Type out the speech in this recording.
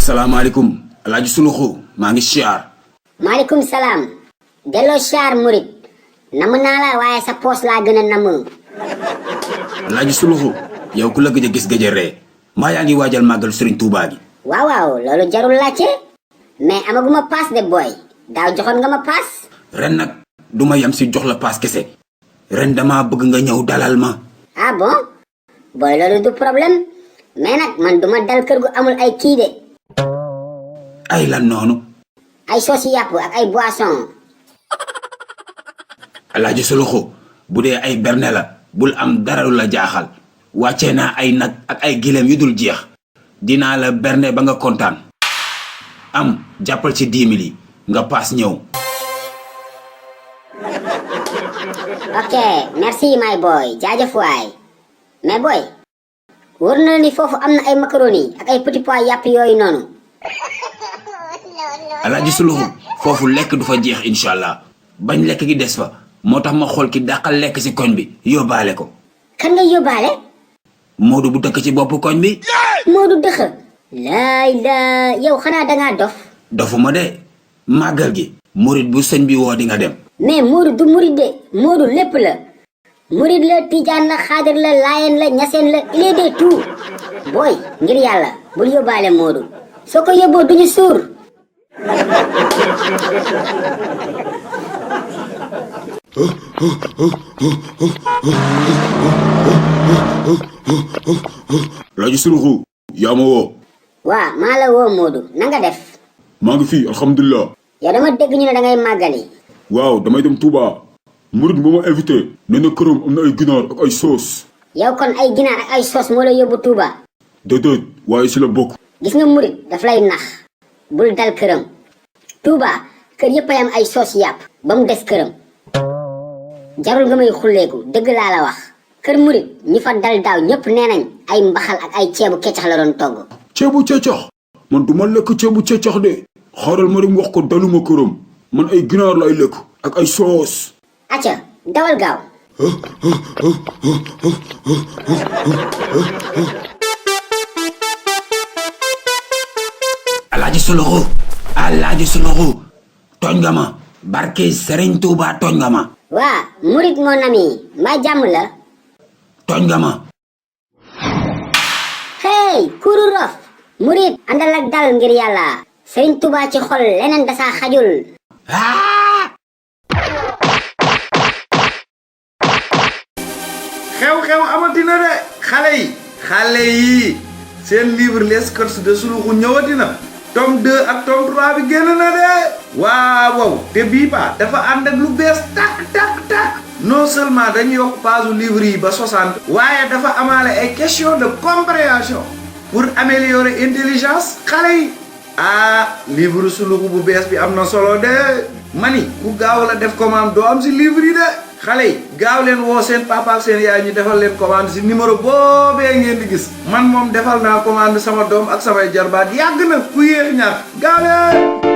Assalamualaikum. Alaaji Suluxu maa ngi siyaar. maaleykum salaam. delloo siyaar murit. namm naa la waaye sa poos laa gën a namm. Alaaji Suluxu yow ku la gëj a gis gëj a ree maa yaa ngi waajal màggal Serigne Touba gi. waaw loolu jarul laajte. mais amaguma paas de boy. daaw joxoon nga ma paas. ren nag duma yem si jox la paas kese. ren dama bëgg nga ñëw dalal ma. ah bon boy loolu du problème. mais nag man duma dal kër gu amul ay kii de. ay lan noonu. ay soosi yàpp ak ay boisson. Alaaji Suluxu bu dee ay berne la bul am dara lu la jaaxal wàccee naa ay nag ak ay gileem yu dul jeex dinaa la berne ba nga kontaan am jàppal ci 10 000 yi nga paas ñëw. ok merci my boy jaajëf waay. mais boy wóor na ni foofu am na ay macaroni ak ay petit pois yàpp yooyu noonu. Alaaji Suluxu foofu lekk du fa jeex incha allah bañ lekk gi des fa moo tax ma xool ki dàqal lekk si koñ bi yóbbaale ko. kan nga yóbbaale. Moodu bu dëkk ci bopp koñ bi. Moodu dëkk. laay la yow xanaa dangaa dof. dofuma de màggal gi. murit bu sëñ bi woo di nga dem. mais Moodu du murit de Moodu lépp la. murit la tijaan la xaadir la laayeen la ñaseen la il est de tout. booy ngir yàlla bul yóbbaale Moodu soo ko yóbboo duñu suur. Alaaji Suluxu yaa ma woo. waa maa la woo Moodu na nga def. maa ngi fi alhamdulilah. yow dama dégg ñu ne da ngay màggali. waaw damay dem Touba. murit bu ma invité. nee na këram am na ay ginaar ak ay soos. yow kon ay ginaar ak ay soos moo la yóbbu Touba. déedéet waaye si la bokk. gis nga murit daf lay nax. bul dal këram. Touba kër yëpp ay am ay soos yàpp ba mu des këram. jarul nga may xulleeku dëgg laa la wax. kër murit ñi fa dal daaw ñëpp nee nañ ay mbaxal ak ay ceebu keccax la doon togg. ceebu keccax man du ma lekk ceebu keccax de. xaaral ma dem wax ko daluma këram man ay ginaar lay lekk ak ay soos. acca dawal gaaw. Alaaji Suluxu Alaaji Suluxu tooñ nga ma barke Serigne Touba tooñ nga ma. waa murit mon ami mbaa jàmm la. tooñ nga ma. hey kuru rof. murit àndal ak dal ngir yàlla. Serigne Touba ci xol leneen dasaa xajul. xew-xew amatina de xale yi seen livre les courses de Suluxu ñëwatina tome 2 ak tome 3 bi génn na de waaw te bii ba dafa ànd ak lu bees tak non seulement dañu yokk page livre yi ba 60 waaye dafa amaale ay question de compréhension pour améliorer intelligence xale yi livre Suluxu bu bees bi am na solo de mani ku gaaw la def commande doo am si livre yi de xale yi gaaw leen woo seen papa ak seen yaay ñu defal leen commande si numéro boobee ngeen di gis man moom defal naa commande sama doom ak samay jarbaat yàgg na ku yéex ñaar gaaw leen